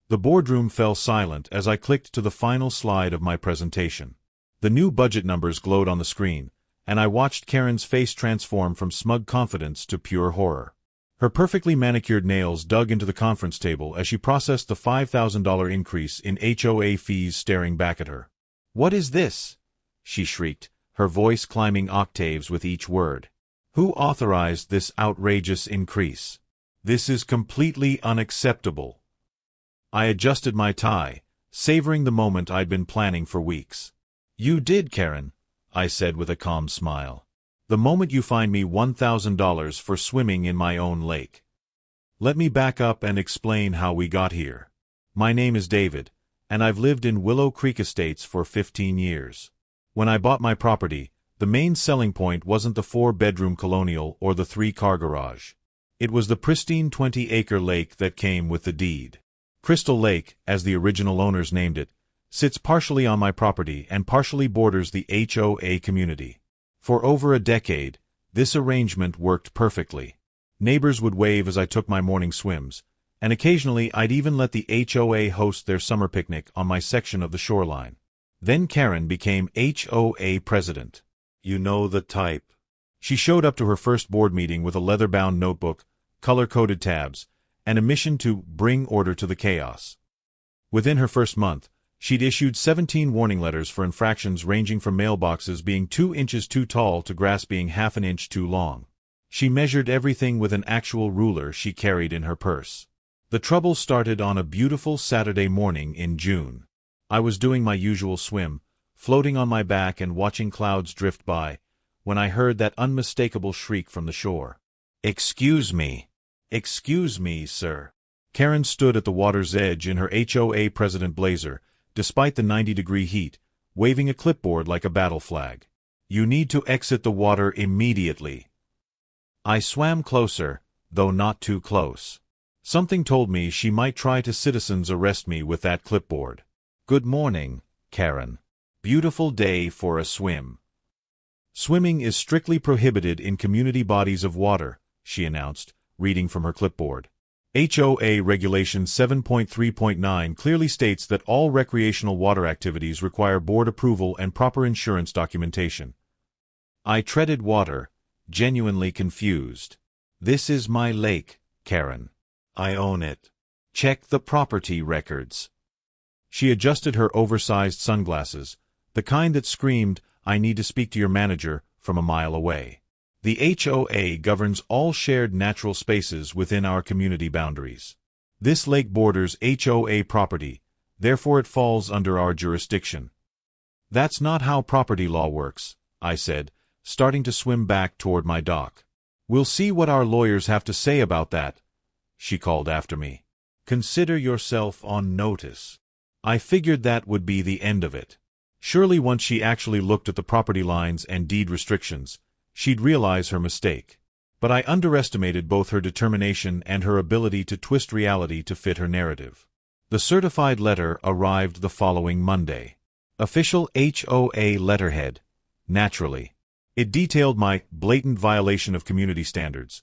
The boardroom fell silent as I clicked to the final slide of my presentation. The new budget numbers glowed on the screen, and I watched Karen's face transform from smug confidence to pure horror. Her perfectly manicured nails dug into the conference table as she processed the $5,000 increase in HOA fees staring back at her. "What is this?" she shrieked, her voice climbing octaves with each word. "Who authorized this outrageous increase? This is completely unacceptable." I adjusted my tie, savoring the moment I'd been planning for weeks. "You did, Karen," I said with a calm smile. "The moment you find me $1,000 for swimming in my own lake." Let me back up and explain how we got here. My name is David, and I've lived in Willow Creek Estates for 15 years. When I bought my property, the main selling point wasn't the 4-bedroom colonial or the 3-car garage. It was the pristine 20-acre lake that came with the deed. Crystal Lake, as the original owners named it, sits partially on my property and partially borders the HOA community. For over a decade, this arrangement worked perfectly. Neighbors would wave as I took my morning swims, and occasionally I'd even let the HOA host their summer picnic on my section of the shoreline. Then Karen became HOA president. You know the type. She showed up to her first board meeting with a leather-bound notebook, color-coded tabs, and a mission to bring order to the chaos. Within her first month, she'd issued 17 warning letters for infractions ranging from mailboxes being 2 inches too tall to grass being half an inch too long. She measured everything with an actual ruler she carried in her purse. The trouble started on a beautiful Saturday morning in June. I was doing my usual swim, floating on my back and watching clouds drift by, when I heard that unmistakable shriek from the shore. "Excuse me. Excuse me, sir." Karen stood at the water's edge in her HOA president blazer, despite the 90-degree heat, waving a clipboard like a battle flag. "You need to exit the water immediately." I swam closer, though not too close. Something told me she might try to citizens arrest me with that clipboard. "Good morning, Karen. Beautiful day for a swim." "Swimming is strictly prohibited in community bodies of water," she announced, reading from her clipboard. HOA Regulation 7.3.9 clearly states that all recreational water activities require board approval and proper insurance documentation. I treaded water, genuinely confused. "This is my lake, Karen. I own it. Check the property records." She adjusted her oversized sunglasses, the kind that screamed, "I need to speak to your manager," from a mile away. The HOA governs all shared natural spaces within our community boundaries. This lake borders HOA property, therefore it falls under our jurisdiction. "That's not how property law works," I said, starting to swim back toward my dock. "We'll see what our lawyers have to say about that," she called after me. "Consider yourself on notice." I figured that would be the end of it. Surely once she actually looked at the property lines and deed restrictions, she'd realize her mistake. But I underestimated both her determination and her ability to twist reality to fit her narrative. The certified letter arrived the following Monday. Official HOA letterhead, naturally. It detailed my blatant violation of community standards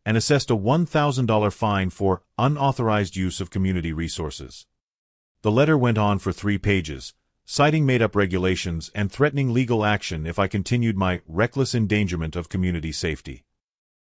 and assessed a $1,000 fine for unauthorized use of community resources. The letter went on for 3 pages, citing made-up regulations and threatening legal action if I continued my reckless endangerment of community safety.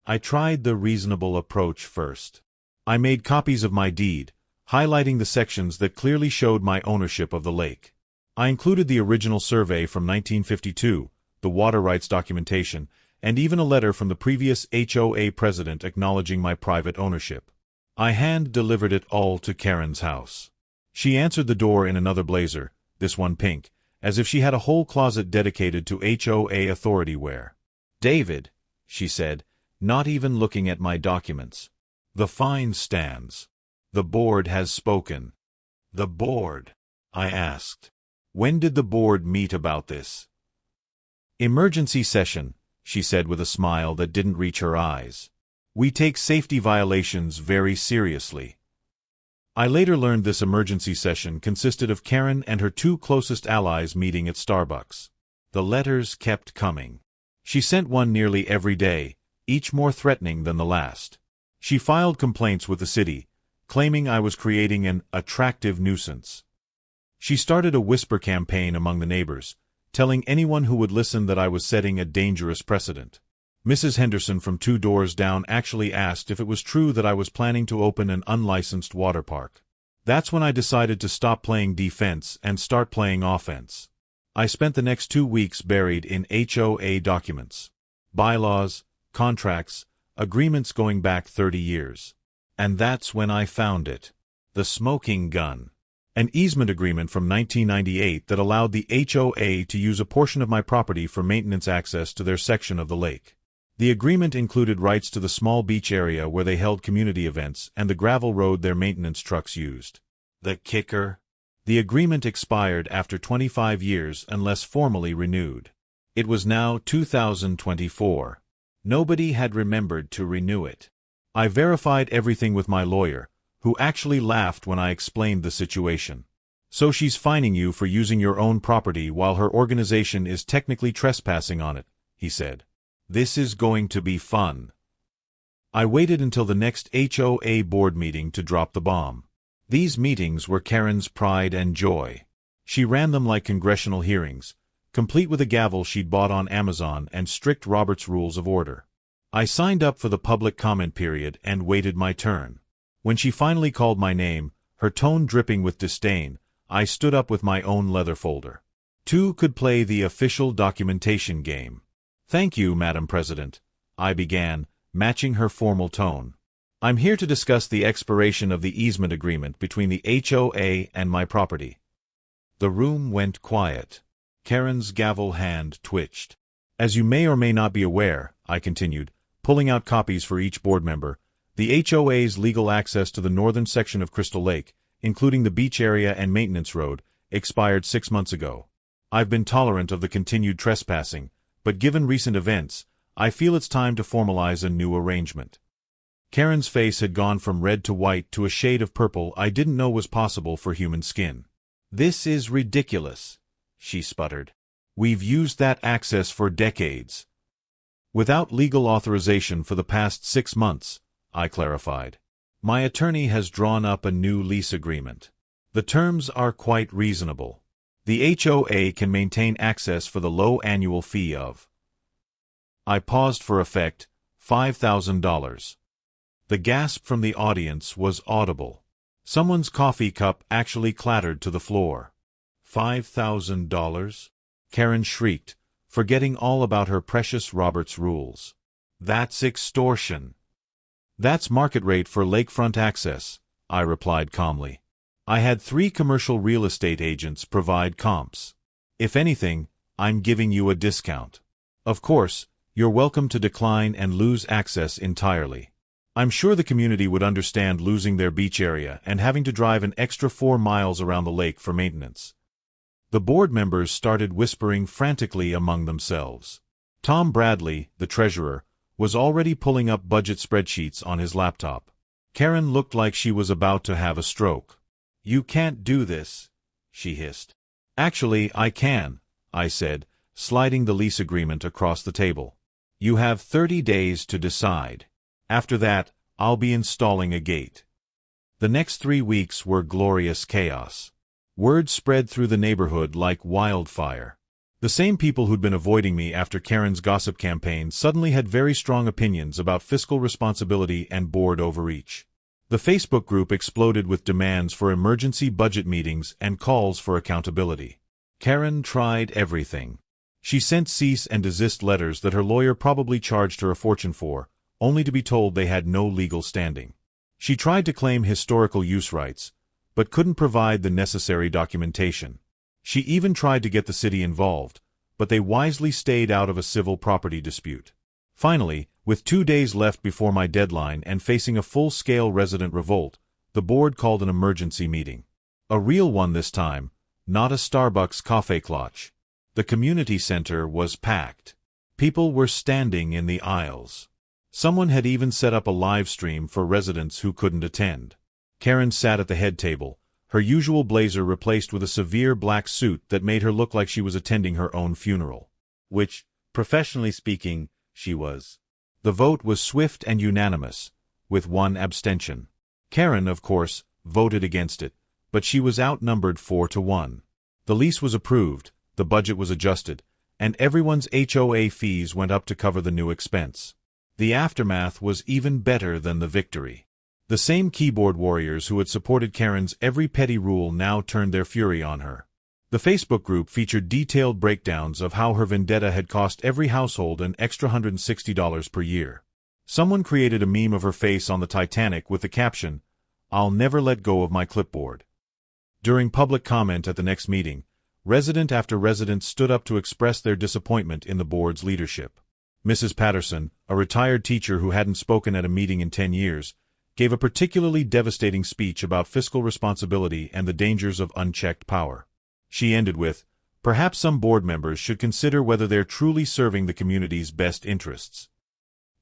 I tried the reasonable approach first. I made copies of my deed, highlighting the sections that clearly showed my ownership of the lake. I included the original survey from 1952, the water rights documentation, and even a letter from the previous HOA president acknowledging my private ownership. I hand-delivered it all to Karen's house. She answered the door in another blazer, this one pink, as if she had a whole closet dedicated to HOA authority wear. "David," she said, not even looking at my documents. "The fine stands. The board has spoken." "The board?" I asked. "When did the board meet about this?" "Emergency session," she said with a smile that didn't reach her eyes. "We take safety violations very seriously." I later learned this emergency session consisted of Karen and her 2 closest allies meeting at Starbucks. The letters kept coming. She sent one nearly every day, each more threatening than the last. She filed complaints with the city, claiming I was creating an attractive nuisance. She started a whisper campaign among the neighbors, telling anyone who would listen that I was setting a dangerous precedent. Mrs. Henderson from 2 doors down actually asked if it was true that I was planning to open an unlicensed water park. That's when I decided to stop playing defense and start playing offense. I spent the next 2 weeks buried in HOA documents, bylaws, contracts, agreements going back 30 years. And that's when I found it. The smoking gun. An easement agreement from 1998 that allowed the HOA to use a portion of my property for maintenance access to their section of the lake. The agreement included rights to the small beach area where they held community events and the gravel road their maintenance trucks used. The kicker? The agreement expired after 25 years unless formally renewed. It was now 2024. Nobody had remembered to renew it. I verified everything with my lawyer, who actually laughed when I explained the situation. So she's fining you for using your own property while her organization is technically trespassing on it, he said. This is going to be fun. I waited until the next HOA board meeting to drop the bomb. These meetings were Karen's pride and joy. She ran them like congressional hearings, complete with a gavel she'd bought on Amazon and strict Robert's Rules of Order. I signed up for the public comment period and waited my turn. When she finally called my name, her tone dripping with disdain, I stood up with my own leather folder. 2 could play the official documentation game. Thank you, Madam President, I began, matching her formal tone. I'm here to discuss the expiration of the easement agreement between the HOA and my property. The room went quiet. Karen's gavel hand twitched. As you may or may not be aware, I continued, pulling out copies for each board member, the HOA's legal access to the northern section of Crystal Lake, including the beach area and maintenance road, expired 6 months ago. I've been tolerant of the continued trespassing, but given recent events, I feel it's time to formalize a new arrangement. Karen's face had gone from red to white to a shade of purple I didn't know was possible for human skin. This is ridiculous, she sputtered. We've used that access for decades. Without legal authorization for the past 6 months, I clarified. My attorney has drawn up a new lease agreement. The terms are quite reasonable. The HOA can maintain access for the low annual fee of, I paused for effect, $5,000. The gasp from the audience was audible. Someone's coffee cup actually clattered to the floor. $5,000? Karen shrieked, forgetting all about her precious Robert's Rules. That's extortion. That's market rate for lakefront access, I replied calmly. I had 3 commercial real estate agents provide comps. If anything, I'm giving you a discount. Of course, you're welcome to decline and lose access entirely. I'm sure the community would understand losing their beach area and having to drive an extra 4 miles around the lake for maintenance. The board members started whispering frantically among themselves. Tom Bradley, the treasurer, was already pulling up budget spreadsheets on his laptop. Karen looked like she was about to have a stroke. You can't do this, she hissed. Actually, I can, I said, sliding the lease agreement across the table. You have 30 days to decide. After that, I'll be installing a gate. The next 3 weeks were glorious chaos. Word spread through the neighborhood like wildfire. The same people who'd been avoiding me after Karen's gossip campaign suddenly had very strong opinions about fiscal responsibility and board overreach. The Facebook group exploded with demands for emergency budget meetings and calls for accountability. Karen tried everything. She sent cease and desist letters that her lawyer probably charged her a fortune for, only to be told they had no legal standing. She tried to claim historical use rights, but couldn't provide the necessary documentation. She even tried to get the city involved, but they wisely stayed out of a civil property dispute. Finally, with 2 days left before my deadline and facing a full-scale resident revolt, the board called an emergency meeting. A real one this time, not a Starbucks Kaffeeklatsch. The community center was packed. People were standing in the aisles. Someone had even set up a live stream for residents who couldn't attend. Karen sat at the head table, her usual blazer replaced with a severe black suit that made her look like she was attending her own funeral. Which, professionally speaking, she was. The vote was swift and unanimous, with 1 abstention. Karen, of course, voted against it, but she was outnumbered 4-1. The lease was approved, the budget was adjusted, and everyone's HOA fees went up to cover the new expense. The aftermath was even better than the victory. The same keyboard warriors who had supported Karen's every petty rule now turned their fury on her. The Facebook group featured detailed breakdowns of how her vendetta had cost every household an extra $160 per year. Someone created a meme of her face on the Titanic with the caption, "I'll never let go of my clipboard." During public comment at the next meeting, resident after resident stood up to express their disappointment in the board's leadership. Mrs. Patterson, a retired teacher who hadn't spoken at a meeting in 10 years, gave a particularly devastating speech about fiscal responsibility and the dangers of unchecked power. She ended with, "Perhaps some board members should consider whether they're truly serving the community's best interests."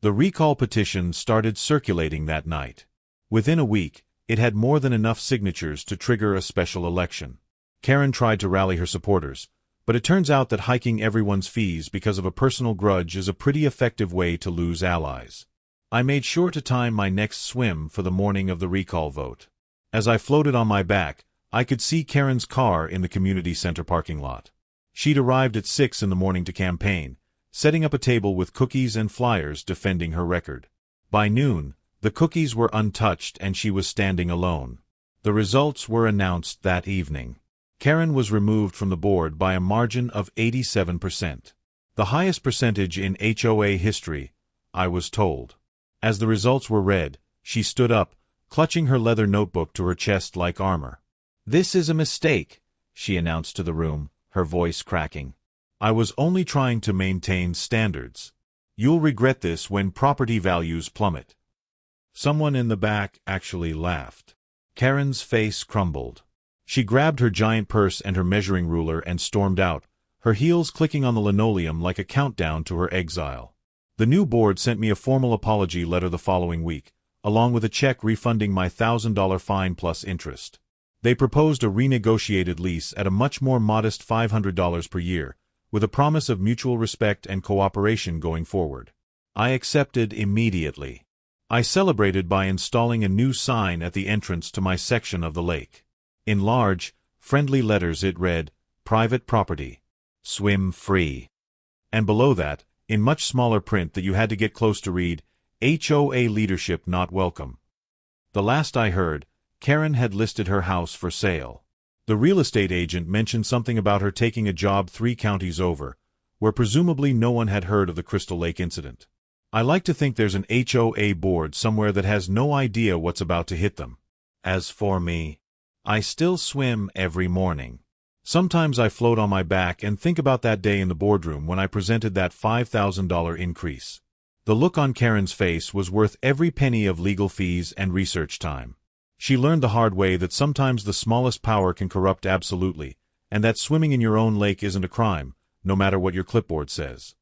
The recall petition started circulating that night. Within a week, it had more than enough signatures to trigger a special election. Karen tried to rally her supporters, but it turns out that hiking everyone's fees because of a personal grudge is a pretty effective way to lose allies. I made sure to time my next swim for the morning of the recall vote. As I floated on my back, I could see Karen's car in the community center parking lot. She'd arrived at 6 in the morning to campaign, setting up a table with cookies and flyers defending her record. By noon, the cookies were untouched and she was standing alone. The results were announced that evening. Karen was removed from the board by a margin of 87%. The highest percentage in HOA history, I was told. As the results were read, she stood up, clutching her leather notebook to her chest like armor. "This is a mistake," she announced to the room, her voice cracking. "I was only trying to maintain standards. You'll regret this when property values plummet." Someone in the back actually laughed. Karen's face crumbled. She grabbed her giant purse and her measuring ruler and stormed out, her heels clicking on the linoleum like a countdown to her exile. The new board sent me a formal apology letter the following week, along with a check refunding my $1,000 fine plus interest. They proposed a renegotiated lease at a much more modest $500 per year, with a promise of mutual respect and cooperation going forward. I accepted immediately. I celebrated by installing a new sign at the entrance to my section of the lake. In large, friendly letters it read, "Private property. Swim free." And below that, in much smaller print that you had to get close to read, "HOA leadership not welcome." The last I heard, Karen had listed her house for sale. The real estate agent mentioned something about her taking a job 3 counties over, where presumably no one had heard of the Crystal Lake incident. I like to think there's an HOA board somewhere that has no idea what's about to hit them. As for me, I still swim every morning. Sometimes I float on my back and think about that day in the boardroom when I presented that $5,000 increase. The look on Karen's face was worth every penny of legal fees and research time. She learned the hard way that sometimes the smallest power can corrupt absolutely, and that swimming in your own lake isn't a crime, no matter what your clipboard says.